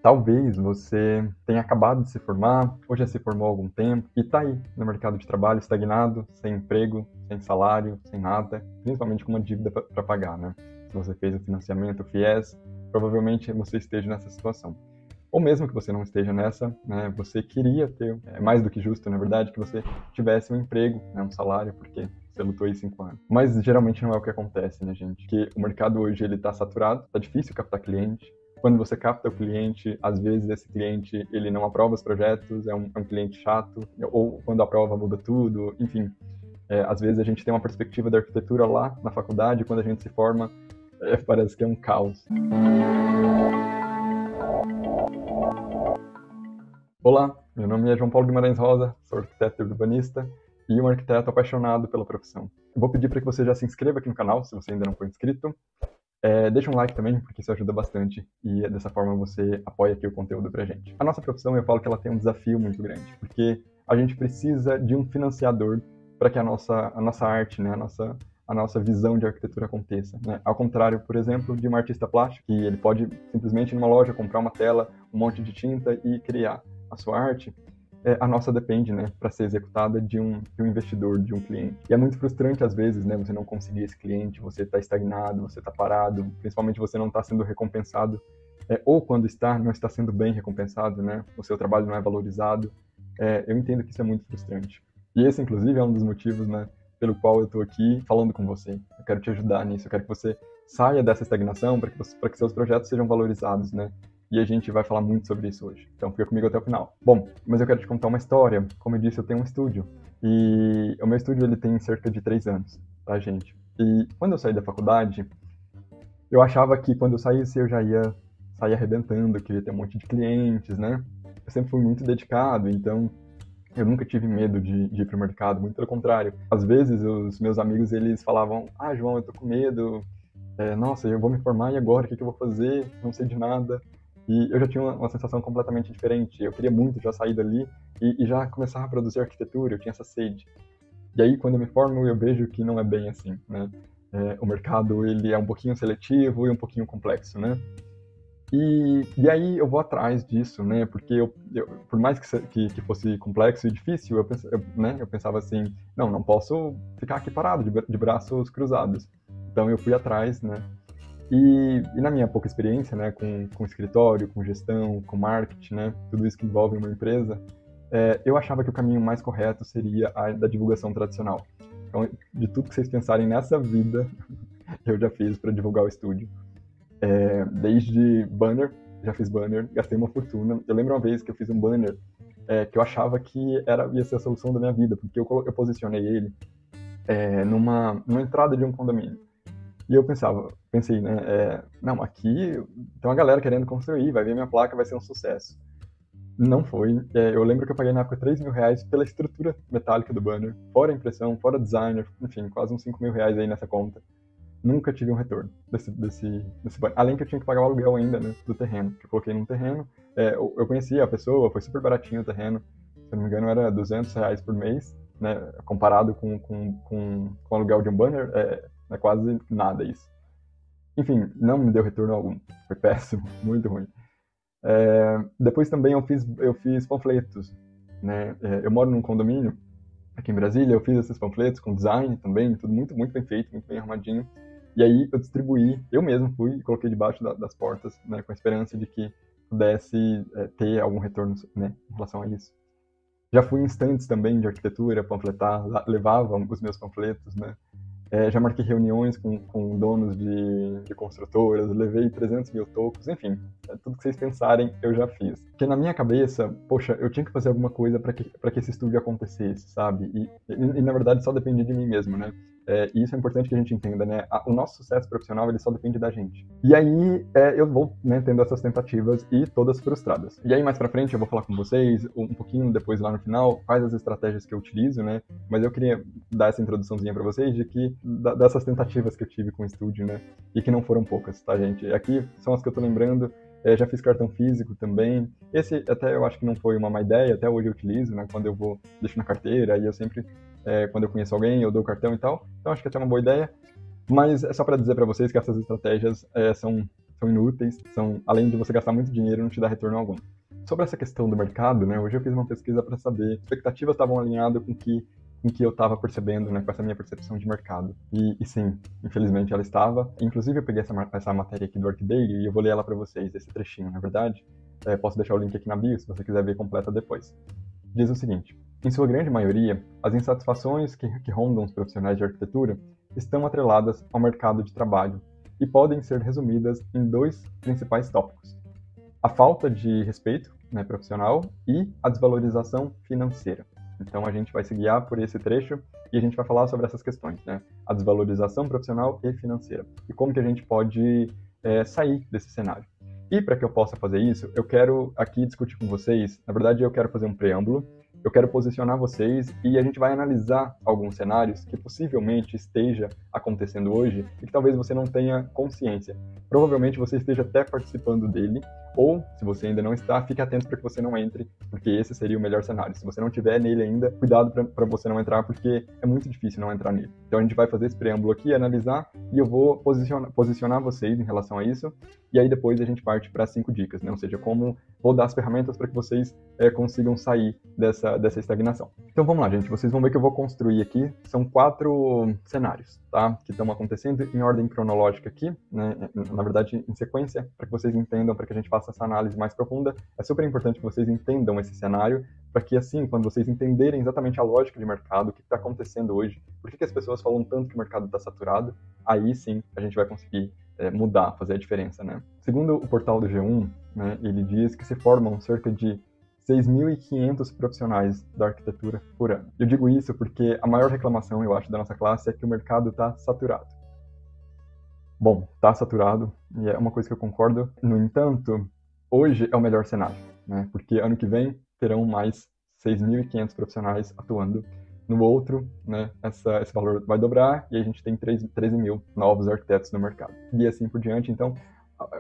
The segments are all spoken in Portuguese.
Talvez você tenha acabado de se formar, ou já se formou há algum tempo, e está aí no mercado de trabalho estagnado, sem emprego, sem salário, sem nada, principalmente com uma dívida para pagar, né? Se você fez o financiamento, o FIES, provavelmente você esteja nessa situação. Ou mesmo que você não esteja nessa, né, você queria ter, é mais do que justo, na verdade, que você tivesse um emprego, né, um salário, porque você lutou aí 5 anos. Mas geralmente não é o que acontece, né, gente? Porque o mercado hoje ele está saturado, está difícil captar cliente. Quando você capta o cliente, às vezes esse cliente ele não aprova os projetos, é um cliente chato, ou quando aprova muda tudo, enfim. Às vezes a gente tem uma perspectiva da arquitetura lá na faculdade, quando a gente se forma, parece que é um caos. Olá, meu nome é João Paulo Guimarães Rosa, sou arquiteto urbanista e um arquiteto apaixonado pela profissão. Eu vou pedir para que você já se inscreva aqui no canal, se você ainda não for inscrito. Deixa um like também, porque isso ajuda bastante e dessa forma você apoia aqui o conteúdo pra gente. A nossa profissão, eu falo que ela tem um desafio muito grande, porque a gente precisa de um financiador para que a nossa arte, né, a nossa visão de arquitetura aconteça, né? Ao contrário, por exemplo, de um artista plástico, que ele pode simplesmente ir numa loja comprar uma tela, um monte de tinta e criar a sua arte. A nossa depende, né, para ser executada de um investidor, de um cliente. E é muito frustrante às vezes, né, você não conseguir esse cliente, você está estagnado, você está parado, principalmente você não está sendo recompensado, ou quando está, não está sendo bem recompensado, né, o seu trabalho não é valorizado. Eu entendo que isso é muito frustrante. E esse, inclusive, é um dos motivos, né, pelo qual eu estou aqui falando com você. Eu quero te ajudar nisso, eu quero que você saia dessa estagnação para que seus projetos sejam valorizados, né? E a gente vai falar muito sobre isso hoje. Então fica comigo até o final. Bom, mas eu quero te contar uma história. Como eu disse, eu tenho um estúdio. E o meu estúdio ele tem cerca de 3 anos, tá, gente? E quando eu saí da faculdade, eu achava que quando eu saísse eu já ia sair arrebentando, que ia ter um monte de clientes, né? Eu sempre fui muito dedicado, então eu nunca tive medo de ir pro mercado, muito pelo contrário. Às vezes os meus amigos eles falavam: "Ah, João, eu tô com medo. Nossa, eu vou me formar e agora? O que eu vou fazer? Não sei de nada." E eu já tinha uma sensação completamente diferente. Eu queria muito já sair dali e já começar a produzir arquitetura, eu tinha essa sede. E aí, quando eu me formo, eu vejo que não é bem assim, né? O mercado, ele é um pouquinho seletivo e um pouquinho complexo, né? E aí eu vou atrás disso, né? Porque por mais que fosse complexo e difícil, eu pensava assim, não posso ficar aqui parado, de braços cruzados. Então eu fui atrás, né? E na minha pouca experiência, né, com escritório, com gestão, com marketing, né, tudo isso que envolve uma empresa, eu achava que o caminho mais correto seria a da divulgação tradicional. Então, de tudo que vocês pensarem nessa vida, eu já fiz para divulgar o estúdio. Desde banner, já fiz banner, gastei uma fortuna. Eu lembro uma vez que eu fiz um banner que eu achava que ia ser a solução da minha vida, porque eu posicionei ele numa entrada de um condomínio. E eu pensei, né, não, aqui tem uma galera querendo construir, vai ver minha placa, vai ser um sucesso. Não foi. Eu lembro que eu paguei na época R$3.000 pela estrutura metálica do banner, fora a impressão, fora designer, enfim, quase uns R$5.000 aí nessa conta. Nunca tive um retorno desse banner. Além que eu tinha que pagar o aluguel ainda, né, do terreno, que eu coloquei num terreno. Eu conhecia a pessoa, foi super baratinho o terreno. Se eu não me engano, era R$200 por mês, né, comparado com o aluguel de um banner, é quase nada isso. Enfim, não me deu retorno algum. Foi péssimo, muito ruim. Depois também eu fiz panfletos, né? Eu moro num condomínio aqui em Brasília, eu fiz esses panfletos com design também, tudo muito, muito bem feito, muito bem arrumadinho. E aí eu distribuí, eu mesmo fui e coloquei debaixo das portas, né, com a esperança de que pudesse ter algum retorno, né, em relação a isso. Já fui em stands também de arquitetura, panfletar, levava os meus panfletos, né? Já marquei reuniões com donos de construtoras, levei 300 mil tocos, enfim, tudo que vocês pensarem eu já fiz. Porque na minha cabeça, poxa, eu tinha que fazer alguma coisa para que esse estúdio acontecesse, sabe? E na verdade só depende de mim mesmo, né? E isso é importante que a gente entenda, né? O nosso sucesso profissional, ele só depende da gente. E aí, eu vou, né, tendo essas tentativas e todas frustradas. E aí, mais pra frente, eu vou falar com vocês, um pouquinho depois lá no final, quais as estratégias que eu utilizo, né? Mas eu queria dar essa introduçãozinha pra vocês de que, dessas tentativas que eu tive com o estúdio, né? E que não foram poucas, tá, gente? Aqui são as que eu tô lembrando. Já fiz cartão físico também. Esse até eu acho que não foi uma má ideia, até hoje eu utilizo, né? Quando eu vou, deixo na carteira, e eu sempre, quando eu conheço alguém, eu dou o cartão e tal. Então acho que até é uma boa ideia. Mas é só para dizer para vocês que essas estratégias são são inúteis, além de você gastar muito dinheiro, não te dá retorno algum. Sobre essa questão do mercado, né, hoje eu fiz uma pesquisa para saber se expectativas estavam alinhadas com o que eu estava percebendo, né, com essa minha percepção de mercado. E sim, infelizmente ela estava. Inclusive eu peguei essa matéria aqui do Workday e eu vou ler ela para vocês, esse trechinho, na verdade. Posso deixar o link aqui na bio, se você quiser ver completa depois. Diz o seguinte: em sua grande maioria, as insatisfações que rondam os profissionais de arquitetura estão atreladas ao mercado de trabalho e podem ser resumidas em 2 principais tópicos: a falta de respeito, né, profissional e a desvalorização financeira. Então a gente vai se guiar por esse trecho e a gente vai falar sobre essas questões, né? A desvalorização profissional e financeira e como que a gente pode sair desse cenário. E para que eu possa fazer isso, eu quero aqui discutir com vocês, na verdade eu quero fazer um preâmbulo, eu quero posicionar vocês e a gente vai analisar alguns cenários que possivelmente esteja acontecendo hoje e que talvez você não tenha consciência. Provavelmente você esteja até participando dele, ou, se você ainda não está, fique atento para que você não entre, porque esse seria o melhor cenário. Se você não estiver nele ainda, cuidado para você não entrar, porque é muito difícil não entrar nele. Então a gente vai fazer esse preâmbulo aqui, analisar, e eu vou posicionar vocês em relação a isso, e aí depois a gente parte para 5 dicas, né? Ou seja, como vou dar as ferramentas para que vocês consigam sair dessa estagnação. Então vamos lá, gente. Vocês vão ver que eu vou construir aqui, são 4 cenários, tá? Que estão acontecendo em ordem cronológica aqui, né? Na verdade, em sequência, para que vocês entendam, para que a gente faça essa análise mais profunda. É super importante que vocês entendam esse cenário, para que assim, quando vocês entenderem exatamente a lógica de mercado, o que está acontecendo hoje, por que as pessoas falam tanto que o mercado está saturado, aí sim a gente vai conseguir mudar, fazer a diferença, né? Segundo o portal do G1, né, ele diz que se formam cerca de 6.500 profissionais da arquitetura por ano. Eu digo isso porque a maior reclamação, eu acho, da nossa classe é que o mercado está saturado. Bom, está saturado, e é uma coisa que eu concordo. No entanto, hoje é o melhor cenário, né? Porque ano que vem terão mais 6.500 profissionais atuando. No outro, né, esse valor vai dobrar e a gente tem 13 mil novos arquitetos no mercado. E assim por diante. Então,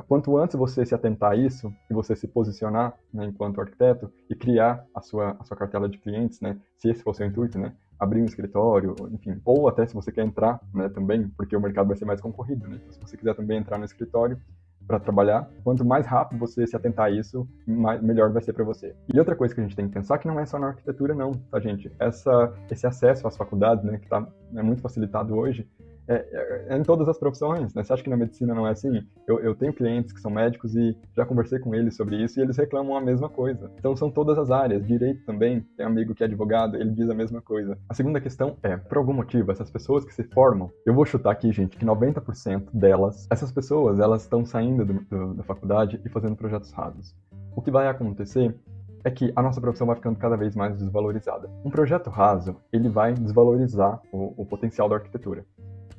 quanto antes você se atentar a isso e você se posicionar, né, enquanto arquiteto e criar a sua cartela de clientes, né, se esse for o seu intuito, né, abrir um escritório, enfim, ou até se você quer entrar, né, também, porque o mercado vai ser mais concorrido, né, então, se você quiser também entrar no escritório para trabalhar, quanto mais rápido você se atentar a isso, melhor vai ser para você. E outra coisa que a gente tem que pensar que não é só na arquitetura não, tá, gente? Esse acesso às faculdades, né, que é muito facilitado hoje, é em todas as profissões, né? Você acha que na medicina não é assim? Eu tenho clientes que são médicos e já conversei com eles sobre isso e eles reclamam a mesma coisa. Então são todas as áreas. Direito também, tem um amigo que é advogado, ele diz a mesma coisa. A segunda questão é, por algum motivo, essas pessoas que se formam, eu vou chutar aqui, gente, que 90% delas, essas pessoas, elas estão saindo da faculdade e fazendo projetos rasos. O que vai acontecer é que a nossa profissão vai ficando cada vez mais desvalorizada. Um projeto raso, ele vai desvalorizar o potencial da arquitetura.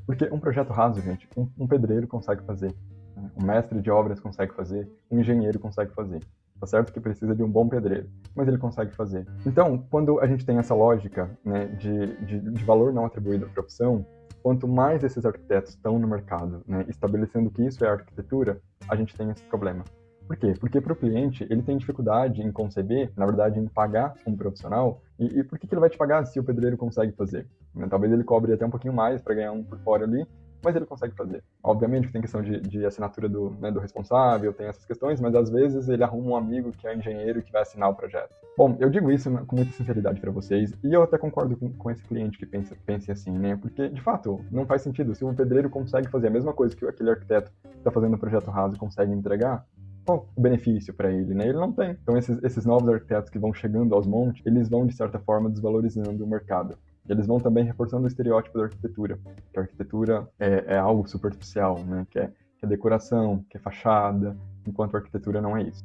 Porque um projeto raso, gente, um pedreiro consegue fazer, né? Um mestre de obras consegue fazer, um engenheiro consegue fazer. Tá certo que precisa de um bom pedreiro, mas ele consegue fazer. Então, quando a gente tem essa lógica, né, de valor não atribuído à profissão, quanto mais esses arquitetos estão no mercado, né, estabelecendo que isso é arquitetura, a gente tem esse problema. Por quê? Porque para o cliente, ele tem dificuldade em conceber, na verdade, em pagar um profissional. E por que ele vai te pagar se o pedreiro consegue fazer? Talvez ele cobre até um pouquinho mais para ganhar um por fora ali, mas ele consegue fazer. Obviamente que tem questão de assinatura do responsável, tem essas questões, mas às vezes ele arruma um amigo que é engenheiro que vai assinar o projeto. Bom, eu digo isso com muita sinceridade para vocês, e eu até concordo com esse cliente que pense assim, né? Porque, de fato, não faz sentido. Se um pedreiro consegue fazer a mesma coisa que aquele arquiteto que está fazendo um projeto raso consegue entregar, qual o benefício para ele, né? Ele não tem. Então, esses novos arquitetos que vão chegando aos montes, eles vão, de certa forma, desvalorizando o mercado. Eles vão também reforçando o estereótipo da arquitetura, que a arquitetura é algo superficial, né? Que é decoração, que é fachada, enquanto a arquitetura não é isso.